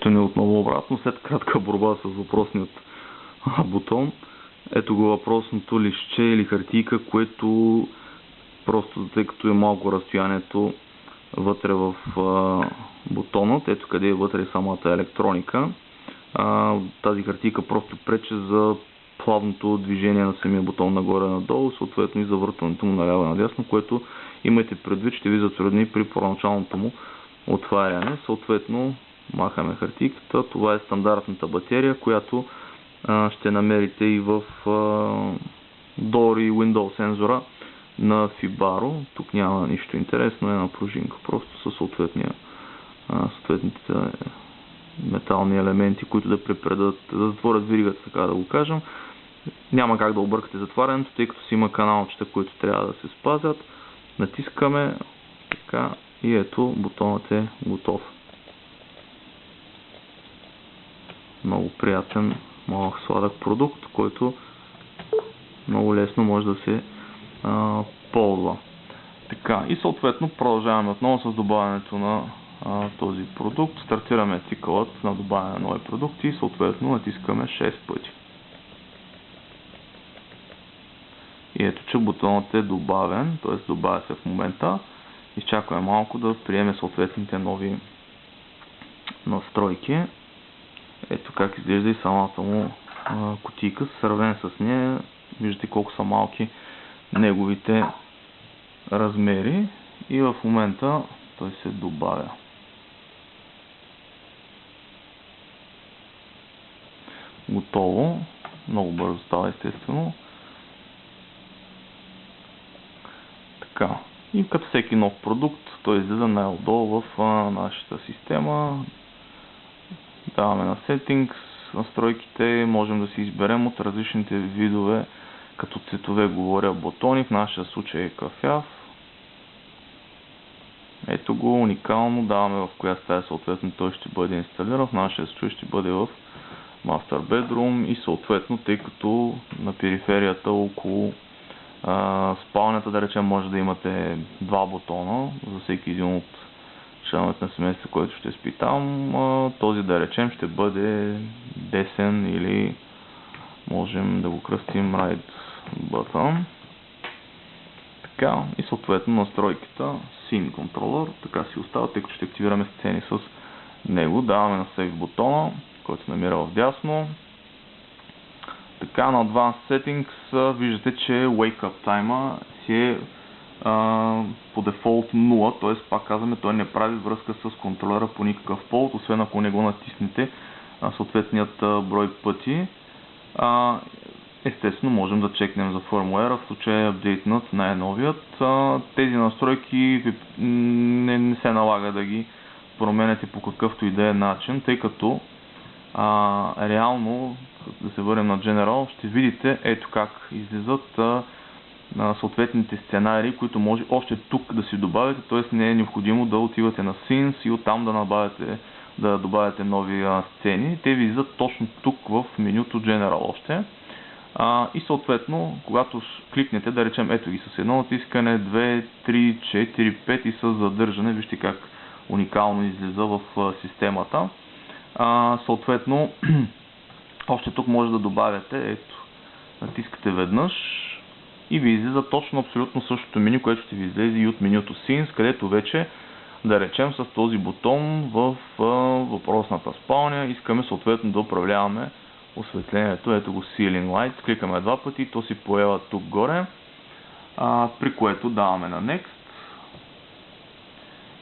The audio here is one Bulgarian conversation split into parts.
връщане отново обратно след кратка борба с въпросният бутон. Ето го въпросното листче или хартийка, което просто тъй като е малко разстоянието вътре в бутонът, ето къде е вътре самата електроника. Тази хартийка просто пречи за плавното движение на самия бутон нагоре-надолу, съответно и завъртането му наляво и надясно, което имайте предвид, ще ви затрудни при първоначалното му отваряне. Съответно, махаме хартийката. Това е стандартната батерия, която ще намерите и в Door и Windows сензора на Fibaro. Тук няма нищо интересно, една пружинка, просто със съответните метални елементи, които да препредат, да затворят веригата, така да го кажем. Няма как да объркате затварянето, тъй като си има каналчета, които трябва да се спазят. Натискаме така и ето бутонът е готов. Много приятен, малък сладък продукт, който много лесно може да се ползва. Така, и съответно продължаваме отново с добавянето на този продукт. Стартираме цикълът на добавяне на нови продукти и съответно натискаме 6 пъти. И ето, че бутонът е добавен, т.е. добавя се в момента. Изчакваме малко да приеме съответните нови настройки. Ето как изглежда и самата му кутийка. Сравнен с нея, виждате колко са малки неговите размери и в момента той се добавя. Готово. Много бързо става, естествено. Така. И като всеки нов продукт, той излиза най-отдолу в нашата система. Даваме на Settings, настройките, можем да си изберем от различните видове, като цветове говоря бутони, в нашия случай е кафяв. Ето го, уникално, даваме в коя стая съответно той ще бъде инсталиран, в нашия случай ще бъде в Master Bedroom и съответно, тъй като на периферията около спалнята, да речем, може да имате два бутона за всеки един от членовете на семейството, който ще спи там. Този, да речем, ще бъде десен или можем да го кръстим right button. Така, и съответно настройката Scene Controller, така си остава, тъй като ще активираме сцени с него. Даваме на Save бутона, който се намира в дясно. Така, на Advanced Settings виждате, че Wake Up Time си е по дефолт 0, т.е. пак казваме, той не прави връзка с контролера по никакъв повод, освен ако не го натиснете съответният брой пъти. Естествено, можем да чекнем за фърмуера, в случай е апдейтнат най-новият. Тези настройки не се налага да ги променяте по какъвто и да е начин, тъй като реално, да се върнем на General, ще видите ето как излизат съответните сценарии, които може още тук да си добавите, т.е. не е необходимо да отивате на Scenes и оттам да добавяте нови сцени. Те ви излизат точно тук в менюто General още. И съответно, когато кликнете, да речем ето ги с едно натискане, 2, 3, 4, 5 и с задържане, вижте как уникално излиза в системата. Съответно, още тук може да добавяте, ето, натискате веднъж и ви излиза точно абсолютно същото меню, което ще ви излезе и от менюто Scenes, където вече, да речем, с този бутон в въпросната спалня искаме съответно да управляваме осветлението. Ето го Ceiling Lights, кликаме два пъти и то си поява тук горе, при което даваме на Next.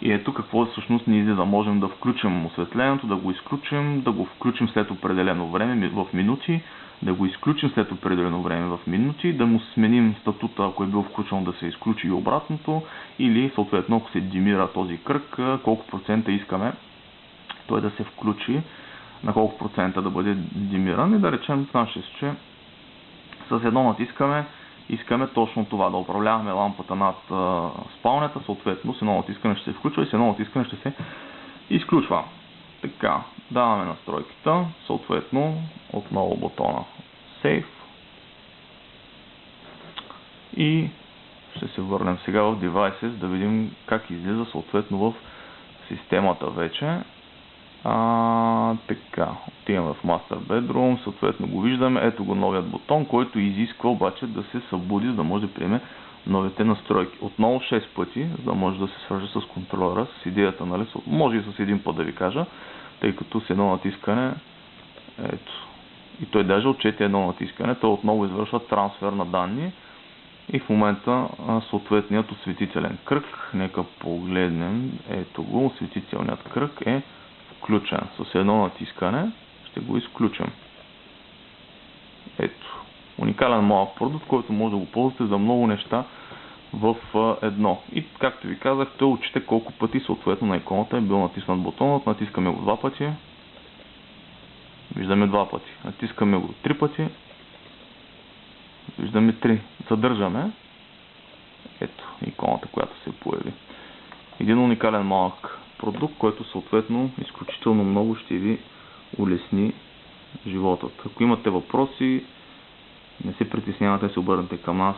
И ето какво всъщност ни излиза. Можем да включим осветлението, да го изключим, да го включим след определено време в минути, да го изключим след определено време в минути, да му сменим статута, ако е бил включен, да се изключи и обратното, или съответно ако се димира този кръг, колко процента искаме той да се включи, на колко процента да бъде димиран и да речем в нашия случай с едно натискаме искаме точно това, да управляваме лампата над спалнята, съответно с едно натискане ще се включва и с едно натискане ще се изключва. Така, даваме настройката, съответно отново бутона Save и ще се върнем сега в Devices да видим как излиза съответно в системата вече. Така, отиваме в Master Bedroom, съответно го виждаме. Ето го новият бутон, който изисква обаче да се събуди, за да може да приеме новите настройки. Отново 6 пъти, за да може да се свърже с контролера, с идеята, нали, може и с един път да ви кажа, тъй като с едно натискане, ето, и той даже отчете едно натискане, той отново извършва трансфер на данни и в момента съответният осветителен кръг, нека погледнем, ето го, осветителният кръг е включен. С едно натискане ще го изключим. Ето, уникален малък продукт, който може да го ползвате за много неща в едно. И както ви казах, той отчете колко пъти съответно на иконата е бил натиснат бутонът. Натискаме го 2 пъти. Виждаме 2 пъти. Натискаме го 3 пъти. Виждаме 3. Задържаме. Ето иконата, която се появи. Един уникален малък продукт, който съответно изключително много ще ви улесни живота. Ако имате въпроси, не се притеснявате да се обърнете към нас.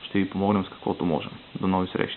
Ще ви помогнем с каквото можем. До нови срещи!